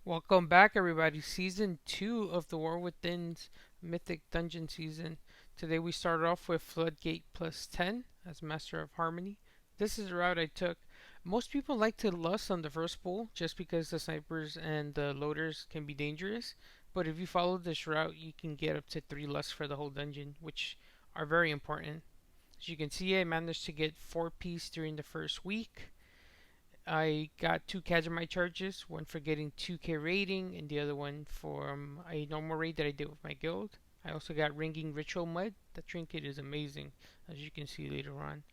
Welcome back, everybody. Season 2 of the War Within's Mythic Dungeon season. Today we started off with Floodgate plus 10 as Master of Harmony. This is the route I took. Most people like to lust on the first pull just because the snipers and the loaders can be dangerous. But if you follow this route, you can get up to 3 lusts for the whole dungeon, which are very important. As you can see, I managed to get 4 piece during the first week. I got 2 Kajamite charges, one for getting 2k rating and the other one from a normal raid that I did with my guild. I also got ringing ritual mud. That trinket is amazing, as you can see later on.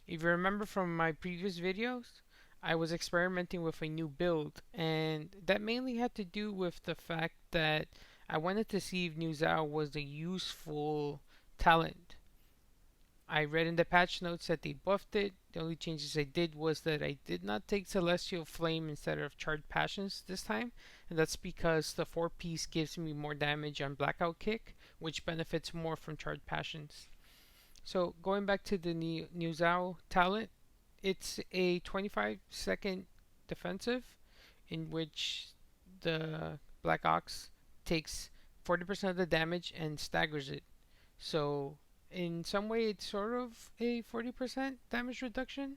If you remember from my previous videos, I was experimenting with a new build, and that mainly had to do with the fact that I wanted to see if New Zao was a useful talent. I read in the patch notes that they buffed it. The only changes I did was that I did not take Celestial Flame instead of Charred Passions this time, and that's because the 4 piece gives me more damage on Blackout Kick, which benefits more from Charred Passions. So going back to the New Zao talent, it's a 25-second defensive in which the Black Ox takes 40% of the damage and staggers it. So in some way it's sort of a 40% damage reduction.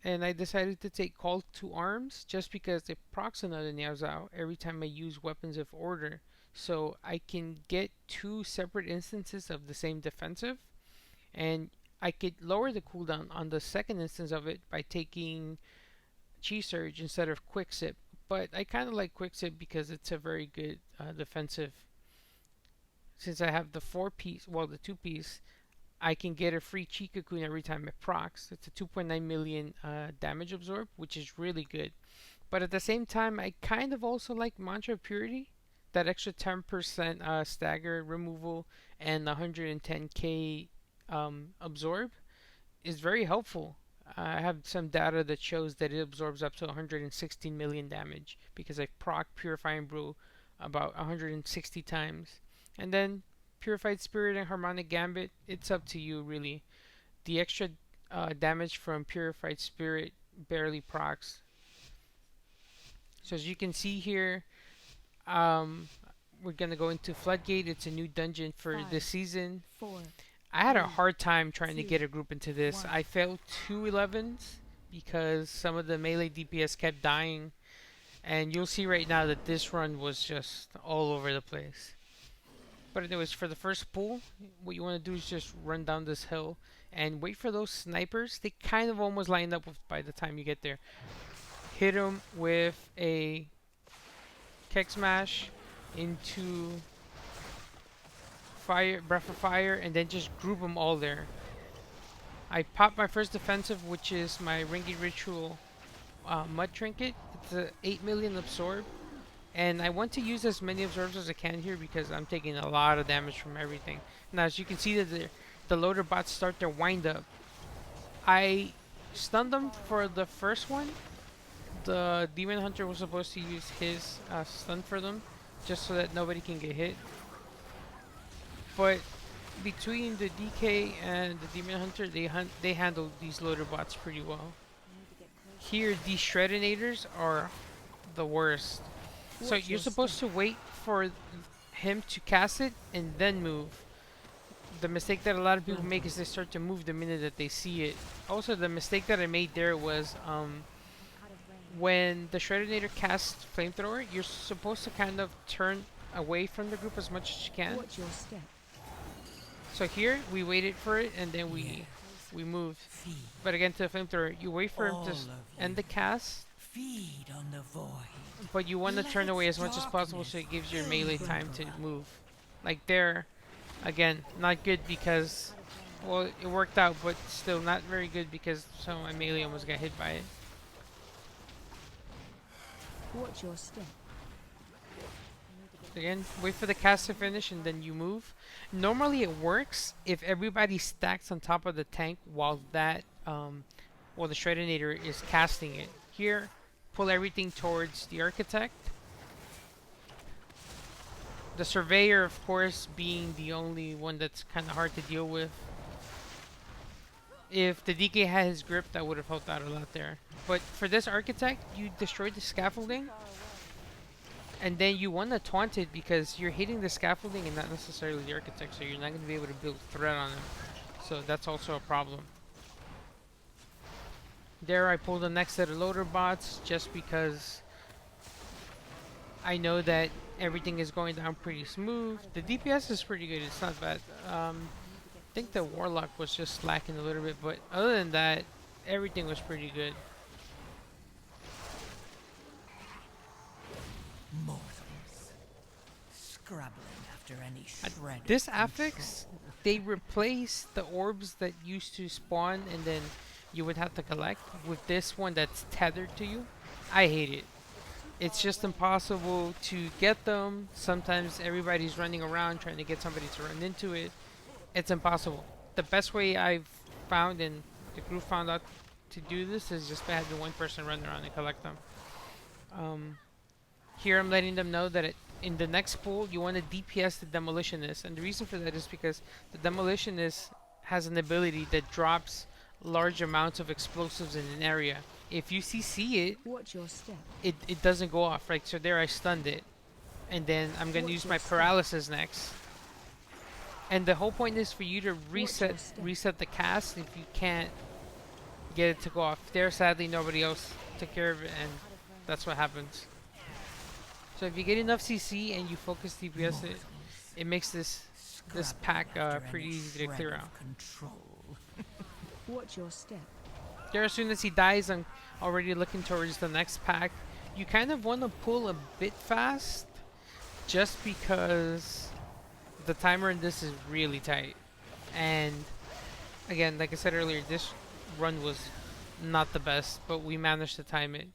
And I decided to take Call to Arms just because it procs another Niao Zao every time I use Weapons of Order. So I can get 2 separate instances of the same defensive, and I could lower the cooldown on the second instance of it by taking Chi Surge instead of Quick Sip. But I kind of like Quick Sip because it's a very good defensive. Since I have the 4 piece, well, the 2 piece, I can get a free Chi Cocoon every time it procs. It's a 2.9 million damage absorb, which is really good. But at the same time, I kind of also like Mantra of Purity. That extra 10% stagger removal and 110k absorb is very helpful. I have some data that shows that it absorbs up to 116 million damage because I proc Purifying Brew about 160 times. And then Purified Spirit and Harmonic Gambit, it's up to you really. The extra damage from Purified Spirit barely procs. So as you can see here, we're gonna go into Floodgate. It's a new dungeon for this season. I had a hard time trying to get a group into this. I failed 2 11s because some of the melee DPS kept dying. And you'll see right now that this run was just all over the place. But anyways, for the first pull, what you want to do is just run down this hill and wait for those snipers. They kind of almost line up with by the time you get there. Hit them with a Keck Smash into fire, Breath of Fire, and then just group them all there. I popped my first defensive, which is my Ringy Ritual Mud Trinket. It's a 8 million absorb. And I want to use as many absorbs as I can here because I'm taking a lot of damage from everything. Now, as you can see, that the loader bots start their wind up. I stunned them for the first one. The Demon Hunter was supposed to use his stun for them just so that nobody can get hit. But between the DK and the Demon Hunter, they handle these loader bots pretty well. Here, these Shreddinators are the worst. So you're supposed to wait for him to cast it and then move. The mistake that a lot of people make is they start to move the minute that they see it. Also, the mistake that I made there was when the Shreddinator casts Flamethrower, you're supposed to kind of turn away from the group as much as you can. So here, we waited for it and then we moved. But again, to the Flamethrower, you wait for him to end the cast. Feed on the void. But you want to turn away as much as possible so it gives your melee time to move. Like there, again, not good because, well, it worked out, but still not very good because some of my melee almost got hit by it. Watch your step. Again, wait for the cast to finish and then you move. Normally it works if everybody stacks on top of the tank while that, while the Shreddinator is casting it. Here, pull everything towards the Architect. The Surveyor, of course, being the only one that's kind of hard to deal with. If the DK had his grip, that would have helped out a lot there. But for this Architect, you destroy the scaffolding, And then you want to taunt it because you're hitting the scaffolding and not necessarily the architect, so you're not going to be able to build threat on them. So that's also a problem. There I pulled the next set of loader bots just because I know that everything is going down pretty smooth. The DPS is pretty good, it's not bad. I think the Warlock was just slacking a little bit, but other than that, everything was pretty good. Mortals. Scrabbling after any shred This of affix, they replaced the orbs that used to spawn and then you would have to collect with this one that's tethered to you. I hate it. It's just impossible to get them. Sometimes everybody's running around trying to get somebody to run into it. It's impossible. The best way I've found and the group found out to do this is just by having one person run around and collect them. Here I'm letting them know that in the next pool you want to DPS the Demolitionist, and the reason for that is because the Demolitionist has an ability that drops large amounts of explosives in an area. If you CC it, Watch your step. it doesn't go off. Right, so there I stunned it, and then I'm gonna use my paralysis next. And the whole point is for you to reset the cast if you can't get it to go off. There, sadly, nobody else took care of it, and that's what happens. So if you get enough CC and you focus DPS it, it makes this pack pretty easy to clear out. Watch your step. There, as soon as he dies, I'm already looking towards the next pack. You kind of want to pull a bit fast, just because the timer in this is really tight. And again, like I said earlier, this run was not the best, but we managed to time it.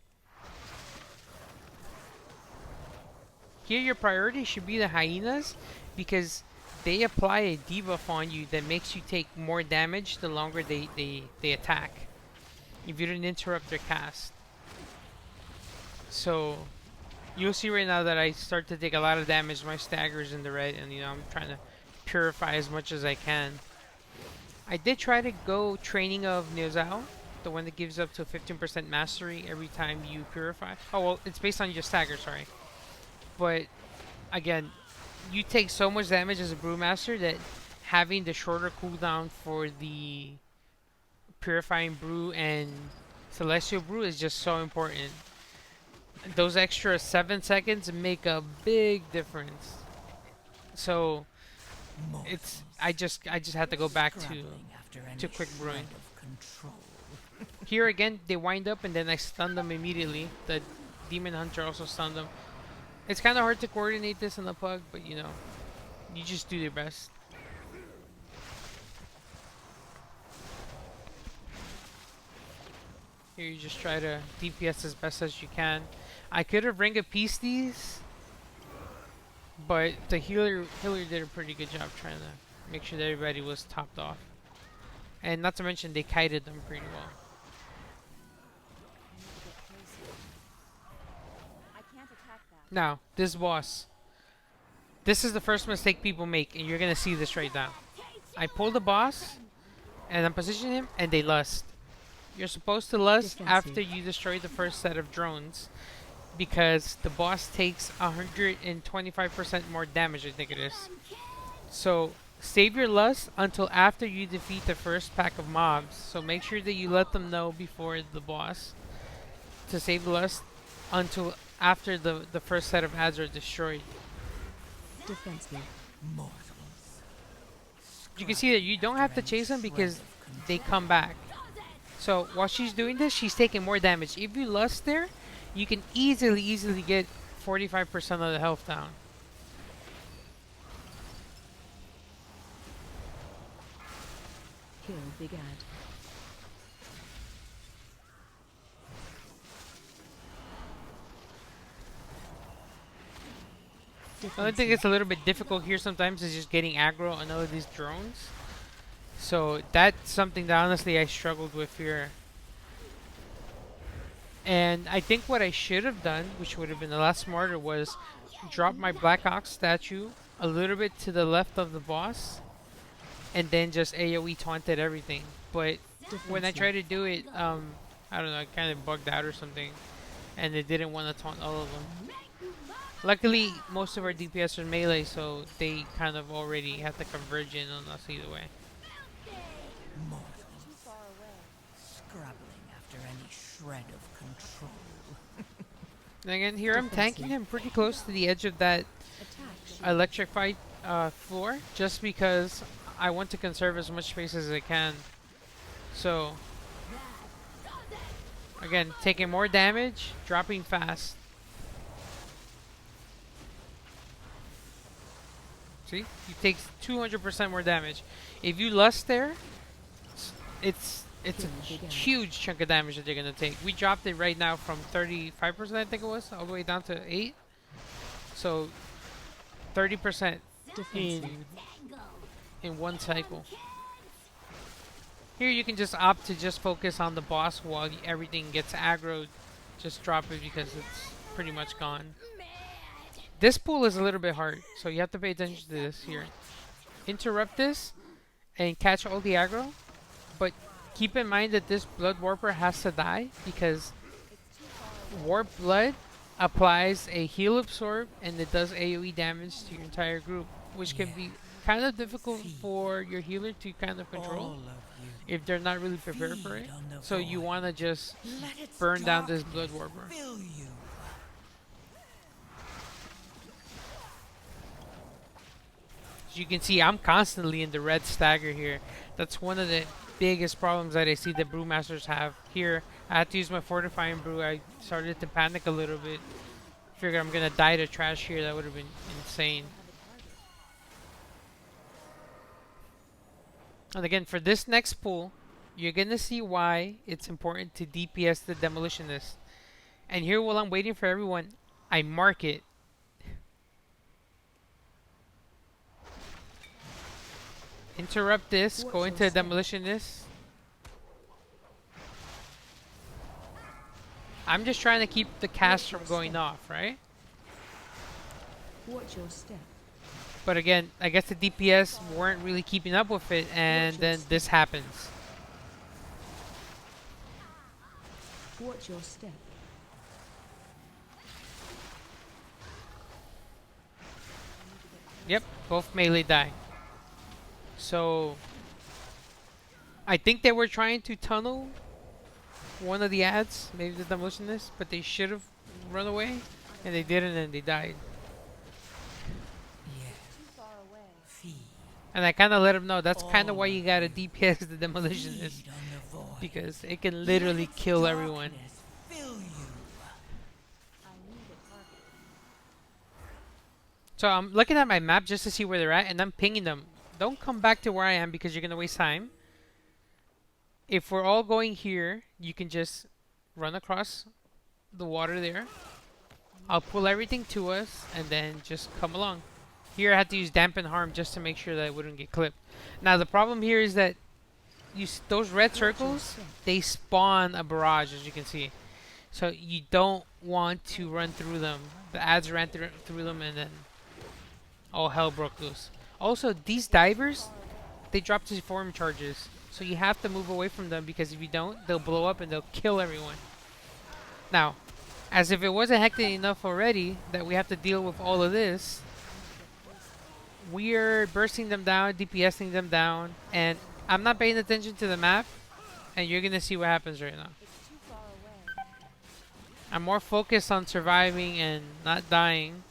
Here your priority should be the hyenas, because they apply a debuff on you that makes you take more damage the longer they attack, if you didn't interrupt their cast. So you'll see right now that I start to take a lot of damage. My stagger's in the red, and I'm trying to purify as much as I can. I did try to go training of Niuzao, the one that gives up to 15% mastery every time you purify. Oh well, it's based on your stagger, sorry. But again, you take so much damage as a Brewmaster that having the shorter cooldown for the Purifying Brew and Celestial Brew is just so important. Those extra 7 seconds make a big difference. So I just had to go back to quick brewing. Here again, they wind up and then I stun them immediately. The Demon Hunter also stunned them. It's kind of hard to coordinate this in the pug, but you just do your best. Here you just try to DPS as best as you can. I could have ring a piece these, but the healer did a pretty good job trying to make sure that everybody was topped off. And not to mention they kited them pretty well. Now, this boss. This is the first mistake people make, and you're gonna see this right now. I pull the boss, and I'm positioning him, and they lust. You're supposed to lust after you destroy the first set of drones, because the boss takes 125% more damage, I think it is. So, save your lust until after you defeat the first pack of mobs. So make sure that you let them know before the boss to save lust until after the first set of ads are destroyed. Defensive. You can see that you don't have to chase them because they come back. So while she's doing this, she's taking more damage. If you lust there, you can easily get 45% of the health down. Kill Big Ad. The only thing that's a little bit difficult here sometimes is just getting aggro on all of these drones. So that's something that honestly I struggled with here. And I think what I should have done, which would have been a lot smarter, was drop my Black Ox statue a little bit to the left of the boss, and then just AoE taunted everything. But when I tried to do it, I don't know, it kind of bugged out or something, and it didn't want to taunt all of them. Luckily, most of our DPS are melee, so they kind of already have to converge in on us either way. Mortals, scrabbling after any shred of control. And again, here I'm tanking him pretty close to the edge of that Attack shield. electrified floor, just because I want to conserve as much space as I can. So, again, taking more damage, dropping fast. See? He takes 200% more damage. If you lust there, it's a huge chunk of damage that they're gonna take. We dropped it right now from 35%, I think it was, all the way down to 8. So 30% Defensive. in one cycle. Here you can just opt to just focus on the boss while everything gets aggroed. Just drop it because it's pretty much gone. This pool is a little bit hard, so you have to pay attention to this here. Interrupt this and catch all the aggro, but keep in mind that this Blood Warper has to die because Warp Blood applies a heal absorb and it does AoE damage to your entire group, which can be kind of difficult for your healer to kind of control All of you, if they're not really prepared for it. feed on the So you void. want to just Let its burn down this darkness Blood Warper. fill you. As you can see, I'm constantly in the red Stagger here. That's one of the biggest problems that I see the Brewmasters have here. I had to use my Fortifying Brew. I started to panic a little bit. Figured I'm gonna die to trash here. That would have been insane. And again, for this next pull, you're gonna see why it's important to DPS the Demolitionist. And here, while I'm waiting for everyone, I mark it. Interrupt this, go into the Demolitionist. I'm just trying to keep the cast from going off, right? Watch your step. But again, I guess the DPS weren't really keeping up with it, and then this happens. Watch your step. Yep, both melee die. So, I think they were trying to tunnel one of the ads, maybe the Demolitionist, but they should have run away, and they didn't, and they died. Yeah. Feed. And I kind of let them know that's kind of why you gotta DPS the Demolitionist, Feed on the void. because it can literally kill everyone. Darkness fill you. So I'm looking at my map just to see where they're at, and I'm pinging them. Don't come back to where I am because you're gonna waste time. If we're all going here, you can just run across the water there. I'll pull everything to us and then just come along. Here I had to use Dampen Harm just to make sure that it wouldn't get clipped. Now the problem here is that those red circles, they spawn a barrage, as you can see. So you don't want to run through them. The ads ran through them and then all hell broke loose. Also, these divers, they drop to form charges. So you have to move away from them because if you don't, they'll blow up and they'll kill everyone. Now, as if it wasn't hectic enough already that we have to deal with all of this, we're bursting them down, DPSing them down, and I'm not paying attention to the map, and you're gonna see what happens right now. I'm more focused on surviving and not dying.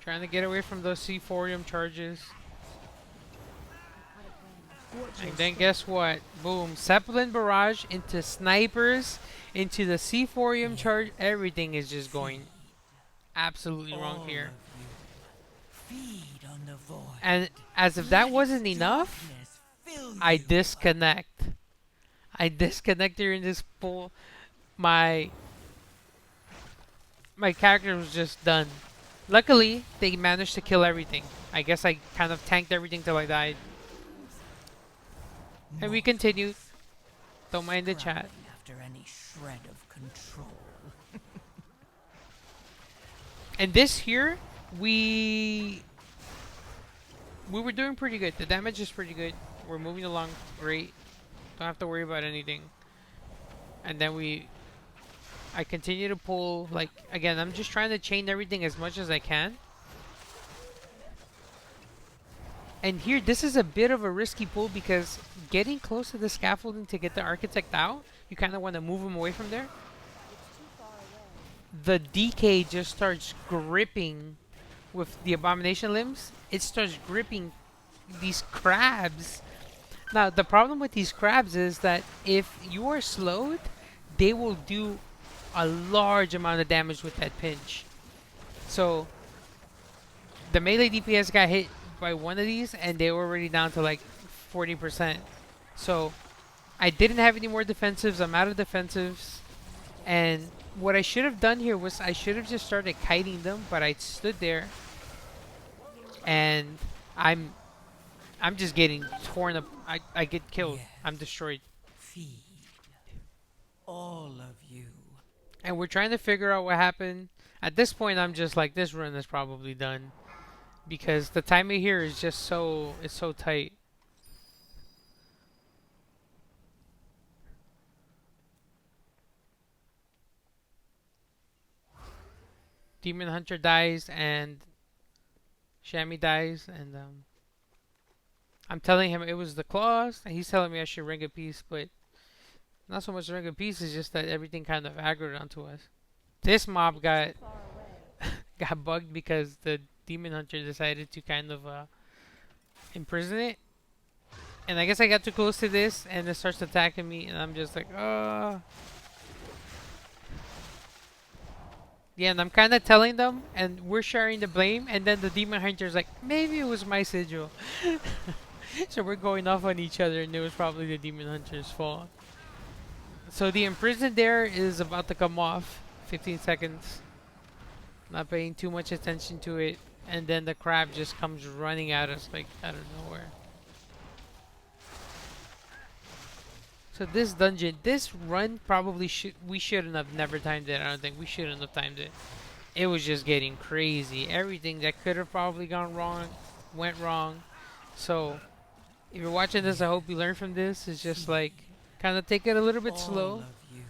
Trying to get away from those C4ium charges. And then guess what? Boom. Zeppelin barrage into snipers, into the C4ium charge. Everything is just going absolutely wrong here. Feed on the void. And as if that wasn't enough, Darkness fill you. I disconnect. I disconnect during this pull. My character was just done. Luckily, they managed to kill everything. I guess I kind of tanked everything till I died. And we continued. Don't mind the chat. Scrabbling after any shred of control. And this here, we were doing pretty good. The damage is pretty good. We're moving along great. Don't have to worry about anything. And then I continue to pull, like, again, I'm just trying to chain everything as much as I can. And here, this is a bit of a risky pull because getting close to the scaffolding to get the architect out, you kind of want to move him away from there. The DK just starts gripping with the abomination limbs. It starts gripping these crabs. Now, the problem with these crabs is that if you are slowed, they will do a large amount of damage with that pinch. So, the melee DPS got hit by one of these, and they were already down to like 40%. So, I didn't have any more defensives. I'm out of defensives. And what I should have done here was I should have just started kiting them, but I stood there. And I'm just getting torn up. I get killed. Yes. I'm destroyed. Feed. All of you. And we're trying to figure out what happened. At this point, I'm just like, this run is probably done. Because the timing here is just it's so tight. Demon Hunter dies and Shammy dies, and I'm telling him it was the claws, and he's telling me I should ring a piece, but not so much ring a piece, it's just that everything kind of aggroed onto us. This mob got bugged because the Demon Hunter decided to kind of imprison it. And I guess I got too close to this, and it starts attacking me, and I'm just like, oh. Yeah, and I'm kind of telling them, and we're sharing the blame, and then the Demon Hunter's like, maybe it was my sigil. So we're going off on each other, and it was probably the Demon Hunter's fault. So the imprison there is about to come off. 15 seconds. Not paying too much attention to it, and then the crab just comes running at us like out of nowhere. So this dungeon, this run probably we shouldn't have never timed it. I don't think we shouldn't have timed it. It was just getting crazy. Everything that could have probably gone wrong went wrong. So if you're watching this, I hope you learn from this. It's just like kind of take it a little bit slow. All of you.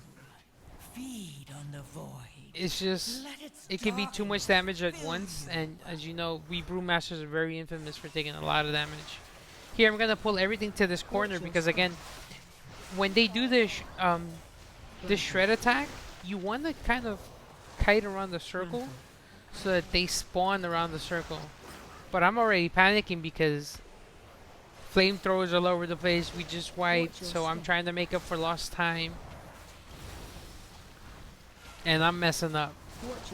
Feed on the void. It's just it can be too much damage at once, and as you know, we Brewmasters are very infamous for taking a lot of damage. Here I'm gonna pull everything to this corner because again, when they do this this shred attack, you want to kind of kite around the circle so that they spawn around the circle. But I'm already panicking because flamethrowers all over the place. We just wiped, so I'm trying to make up for lost time. And I'm messing up.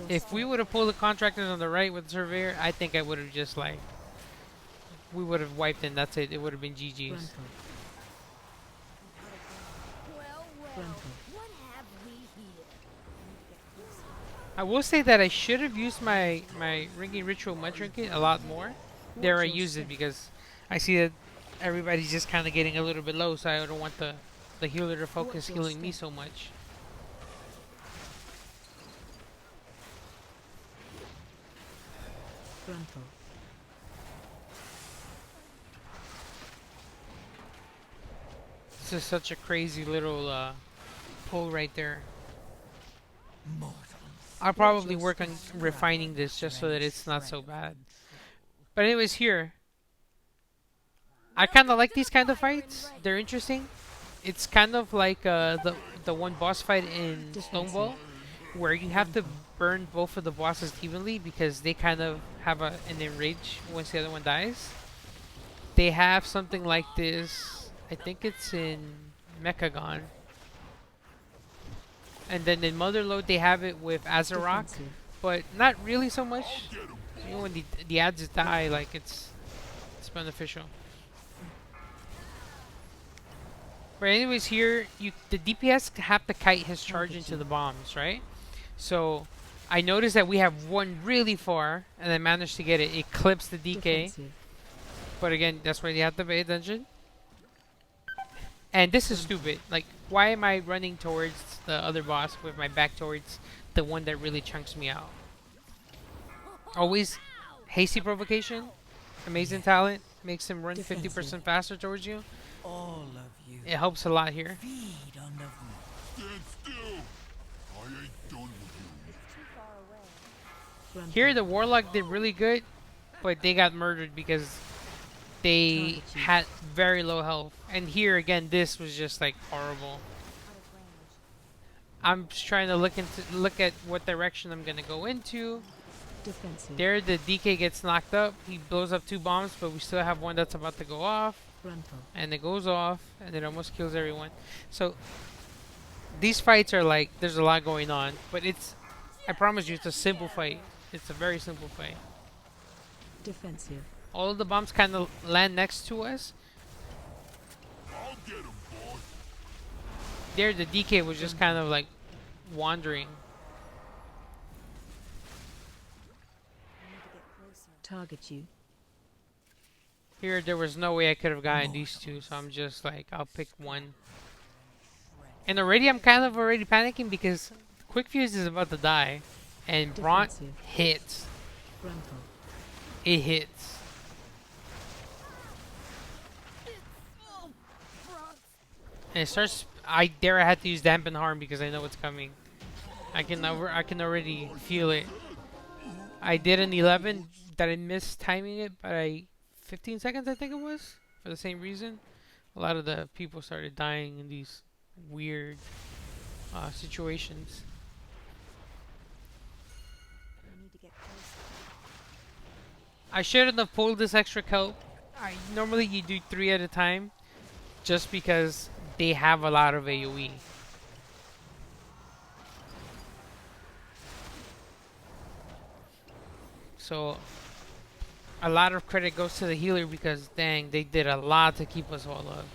If we would have pulled the contractors on the right with the surveyor, I think I would have just like we would have wiped and that's it. It would have been GG's. What have we here? I will say that I should have used my ringing ritual mud trinket a lot more. There I use it because I see that everybody's just kind of getting a little bit low, so I don't want the healer to focus healing me so much. This is such a crazy little pull right there. I'll probably work on refining this just so that it's not so bad. But anyways, here, I kind of like these kind of fights. They're interesting. It's kind of like the one boss fight in Stonewall, where you have to burn both of the bosses evenly because they kind of have an enrage once the other one dies. They have something like this. I think it's in Mechagon. And then in Motherlode they have it with Azarok, but not really so much. You know, when the ads die, like it's beneficial. But anyways, here the DPS have to kite his charge into the bombs, right? So I noticed that we have one really far, and I managed to get it. It clips the DK. But again, that's why you have to pay attention. And this is stupid. Like, why am I running towards the other boss with my back towards the one that really chunks me out? Always hasty provocation. Amazing talent. makes him run Defensive. 50% faster towards you. All of you. It helps a lot here. Feed on the Stand still! I ain't done with you. Bront. Here the Warlock did really good, but they got murdered because they Target you. had very low health. And here again, this was just like horrible. I'm just trying to look at what direction I'm gonna go into. Defensive. There, the DK gets knocked up. He blows up 2 bombs, but we still have one that's about to go off. Frontal. And it goes off, and it almost kills everyone. So these fights are like, there's a lot going on, but I promise you, it's a simple fight. It's a very simple fight. Defensive. All of the bombs kind of land next to us. I'll get him, boy. There, the DK was just kind of like wandering. Target you. Here, there was no way I could have gotten these two, so I'm just like, I'll pick one. And already, I'm kind of already panicking because Quickfuse is about to die, and Bront Defensive. hits. Frontal. It hits. And it starts. I had to use dampen harm because I know it's coming. I can already feel it. I did an 11 that I missed timing it by 15 seconds, I think it was, for the same reason. A lot of the people started dying in these weird situations. I shouldn't have pulled this extra kelp. Normally you do 3 at a time, just because they have a lot of AoE. So a lot of credit goes to the healer because dang, they did a lot to keep us all up.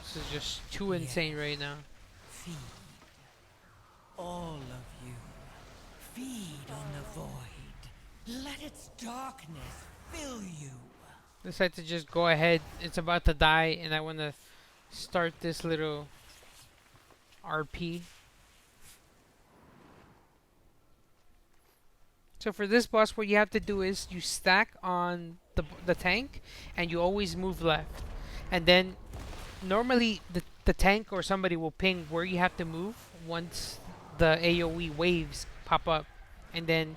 This is just too insane right now. feed. All of you. Feed on the void. Let its darkness fill you. Decide to just go ahead. It's about to die, and I want to start this little RP. So for this boss, what you have to do is you stack on the tank, and you always move left. And then normally the tank or somebody will ping where you have to move once the AoE waves pop up. And then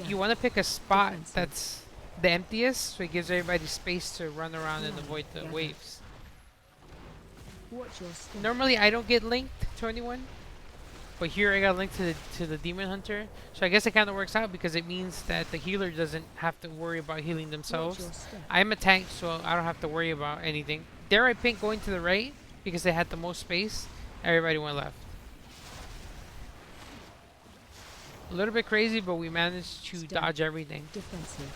you want to pick a spot Defensive. that's the emptiest, so it gives everybody space to run around and avoid the waves. Watch your step. Normally I don't get linked to anyone, but here I got linked to the demon hunter, so I guess it kind of works out because it means that the healer doesn't have to worry about healing Watch themselves. your step. I'm a tank, so I don't have to worry about anything. There I picked going to the right because they had the most space. Everybody went left. A little bit crazy, but we managed to Step. dodge everything. Defensive.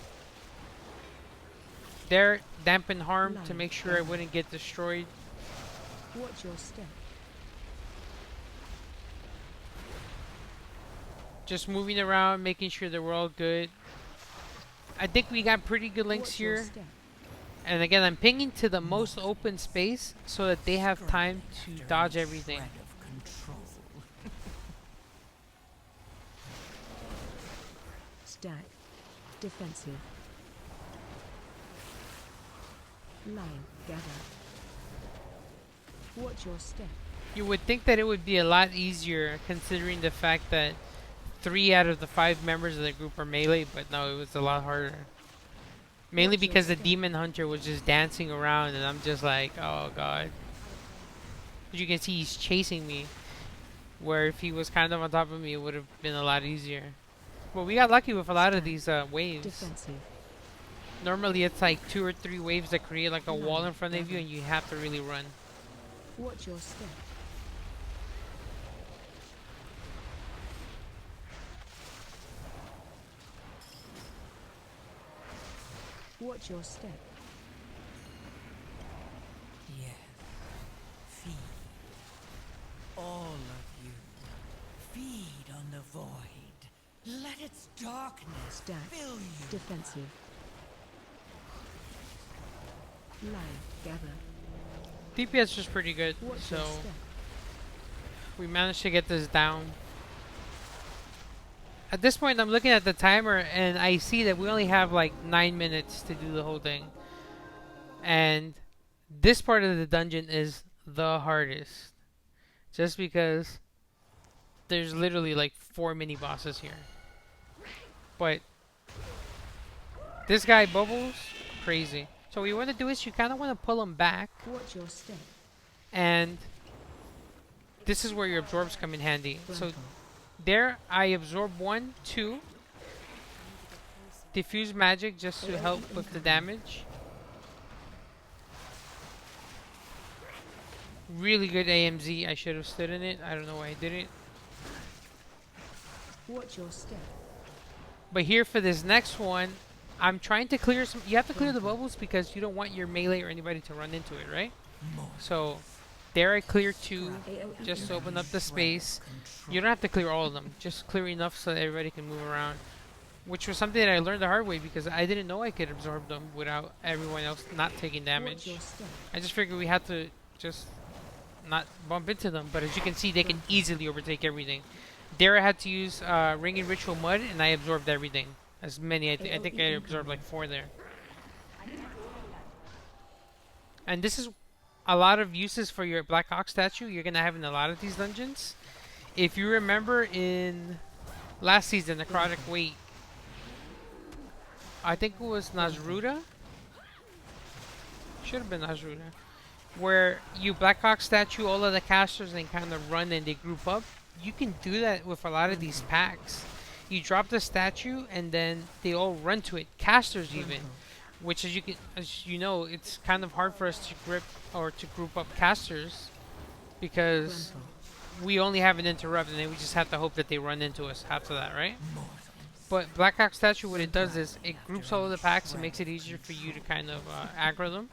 There, dampen harm to Line. make sure I wouldn't get destroyed. Watch your step. Just moving around, making sure that we're all good. I think we got pretty good links Watch your here. step. And again, I'm pinging to the most open space so that they have time to After dodge any everything. shred of control. Stack. Defensive. Line. Gather. Watch your step. You would think that it would be a lot easier considering the fact that 3 out of the 5 members of the group are melee, but no, it was a lot harder. Mainly Watch your because the step. demon hunter was just dancing around and I'm just like, oh god. As you can see, he's chasing me. Where if he was kind of on top of me, it would have been a lot easier. But we got lucky with a lot of these waves. Defensive. Normally it's like 2 or 3 waves that create like a wall in front of you and you have to really run. Watch your step. Watch your step. Yes. Feed. All of you. Feed on the void. Let its darkness Stack. fill you. Defensive. Line. Gather. DPS was pretty good, Watch so your step. we managed to get this down. At this point, I'm looking at the timer and I see that we only have like 9 minutes to do the whole thing. And this part of the dungeon is the hardest. Just because there's literally like 4 mini bosses here. But this guy, Bubbles, crazy. So what you want to do is you kind of want to pull him back. Watch your step. And this is where your absorbs come in handy. So Bront. there, I absorb 1, 2. Diffuse magic just to help with the damage. Really good AMZ. I should have stood in it. I don't know why I didn't. Watch your step. But here for this next one, I'm trying to clear some. You have to clear the bubbles because you don't want your melee or anybody to run into it, right? So there I clear 2 AoE just to open up the Shred space. of control. You don't have to clear all of them. Just clear enough so that everybody can move around. Which was something that I learned the hard way because I didn't know I could absorb them without everyone else not taking Watch damage. your step. I just figured we had to just not bump into them. But as you can see, they can easily overtake everything. There I had to use Ring and Ritual Mud and I absorbed everything. As many, I think I absorbed like 4 there. And this is a lot of uses for your Black Ox statue you're gonna have in a lot of these dungeons. If you remember in last season, Necrotic Weight, I think it was Nazruda. Should have been Nazruda. Where you Black Ox statue all of the casters and kind of run and they group up. You can do that with a lot of these packs. You drop the statue and then they all run to it. Casters even. Which as you know, it's kind of hard for us to grip or to group up casters because we only have an interrupt and then we just have to hope that they run into us after that, right? But Black Ox statue, what it does is it groups all of the packs and makes it easier for you to kind of aggro them.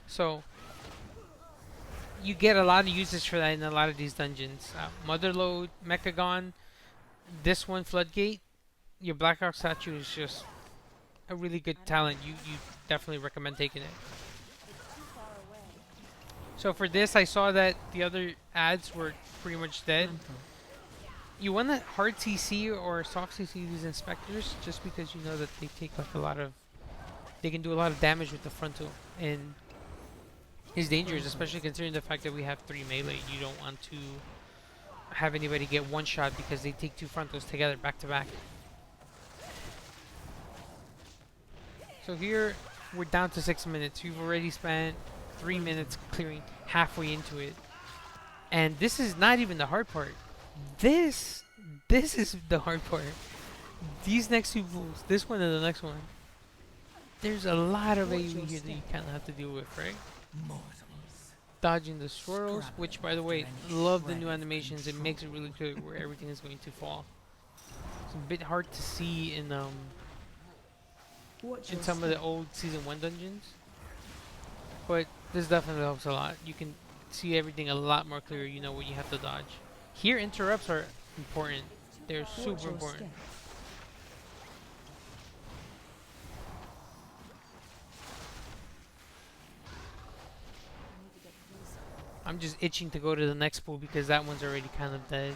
So you get a lot of uses for that in a lot of these dungeons. Motherlode, Mechagon, this one, Floodgate. Your Black Ox statue is just a really good talent. You definitely recommend taking it. So for this, I saw that the other ads were pretty much dead. You want to hard CC or soft CC these inspectors just because you know that they take like a lot of, they can do a lot of damage with the frontal and it's dangerous, especially considering the fact that we have 3 melee. You don't want to have anybody get one shot because they take 2 frontals together back to back. So here we're down to 6 minutes. We've already spent 3 minutes clearing halfway into it. And this is not even the hard part. This is the hard part. These next 2 fools, this one and the next one. There's a lot of AoE here that you kind of have to deal with, right? Dodging the swirls, which by the way, love the new animations. It makes it really clear where everything is going to fall. It's a bit hard to see in some of the old season 1 dungeons, but this definitely helps a lot. You can see everything a lot more clear. You know what you have to dodge. Here interrupts are important. They're super important. I'm just itching to go to the next pool because that one's already kind of dead.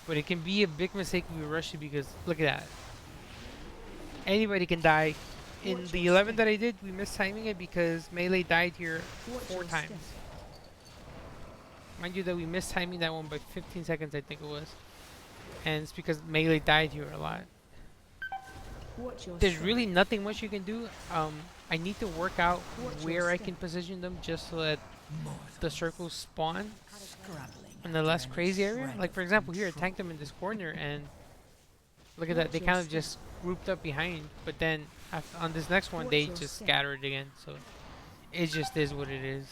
But it can be a big mistake if we rush it because look at that. Anybody can die. In the 11 that I did, we missed timing it because melee died here 4 times. Mind you that we missed timing that one by 15 seconds, I think it was. And it's because melee died here a lot. There's really nothing much you can do. I need to work out where I can position them just so that the circles spawn in the less crazy area. Like for example here, I tanked them in this corner and look at that, they kind of just grouped up behind, but then on this next one they just scattered again, so it just is what it is.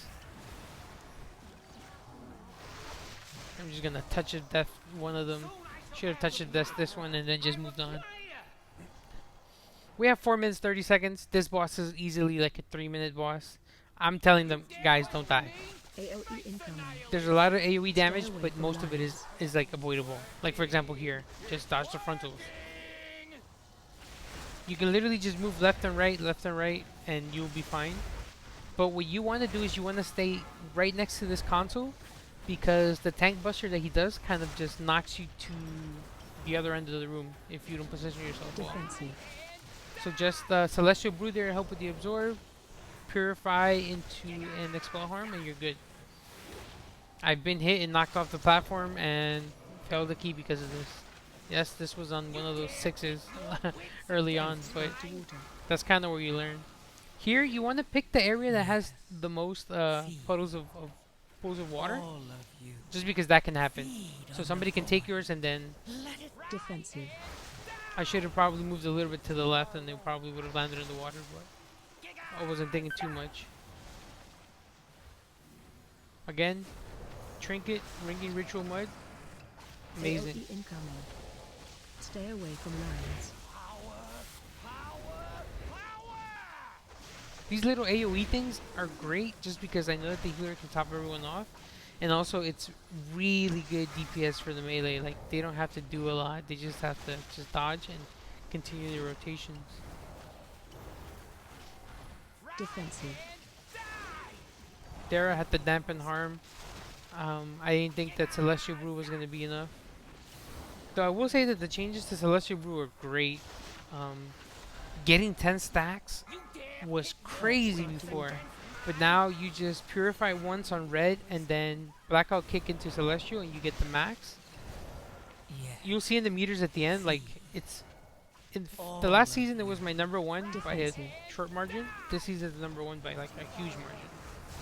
I'm just gonna touch of death one of them. Should have touched of death this one and then just moved on. We have 4 minutes 30 seconds. This boss is easily like a 3-minute boss. I'm telling them, guys, don't die. AoE incoming. There's a lot of AoE damage, but most of it is like avoidable. Like for example here, just dodge the frontals. You can literally just move left and right, and you'll be fine. But what you want to do is you want to stay right next to this console, because the tank buster that he does kind of just knocks you to the other end of the room if you don't position yourself well. Defensive. So just Celestial Brew there to help with the absorb, purify into an expel harm, and you're good. I've been hit and knocked off the platform and failed the key because of this. Yes, this was on one of those sixes early on, but To water. that's kind of where you learn. Here, you want to pick the area that has the most puddles of pools of water, All of you. just because that can happen. Feed So on somebody the can take void. yours, and then Let it Defensive. I should have probably moved a little bit to the left, and they probably would have landed in the water, but I wasn't thinking too much. Again, Trinket, Ringing Ritual Mud, amazing. AoE incoming. Stay away from lines. These little AoE things are great just because I know that the healer can top everyone off. And also, it's really good DPS for the melee. Like, they don't have to do a lot. They just have to just dodge and continue their rotations. Defensive. Dara had to dampen harm. I didn't think that Celestial Brew was going to be enough. Though I will say that the changes to Celestial Brew are great. Getting 10 stacks was crazy before. But now you just purify once on red and then blackout kick into Celestial and you get the max. Yeah. You'll see in the meters at the end, like, it's in the last season it was my number one by a Defensive. short margin. This season is number one by like a huge margin.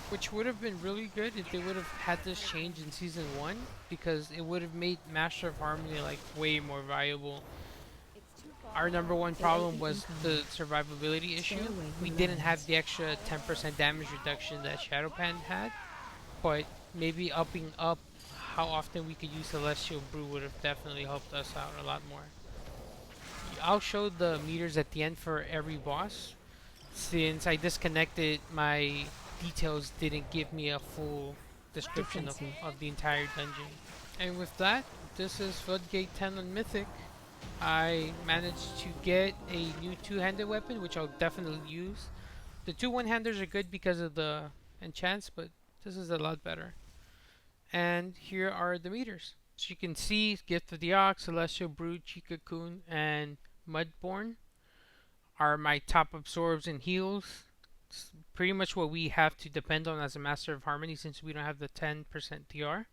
Which would have been really good if they would have had this change in season 1, because it would have made Master of Harmony like way more viable. Our number one problem was the survivability issue. We didn't have the extra 10% damage reduction that Shadowpan had, but maybe upping up how often we could use Celestial Brew would have definitely helped us out a lot more. I'll show the meters at the end for every boss. Since I disconnected, my details didn't give me a full description of the entire dungeon. And with that, this is Floodgate 10 on Mythic. I managed to get a new two-handed weapon, which I'll definitely use. The two one-handers are good because of the enchants, but this is a lot better. And here are the meters. So you can see Gift of the Ox, Celestial Brew, Chikakun, and Mudborn are my top absorbs and heals. It's pretty much what we have to depend on as a Master of Harmony since we don't have the 10% DR.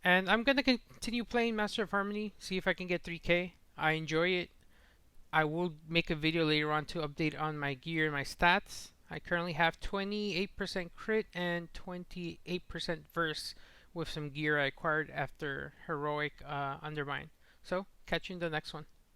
And I'm gonna continue playing Master of Harmony, see if I can get 3k. I enjoy it. I will make a video later on to update on my gear and my stats. I currently have 28% crit and 28% verse with some gear I acquired after Heroic Undermine. So, catch you in the next one.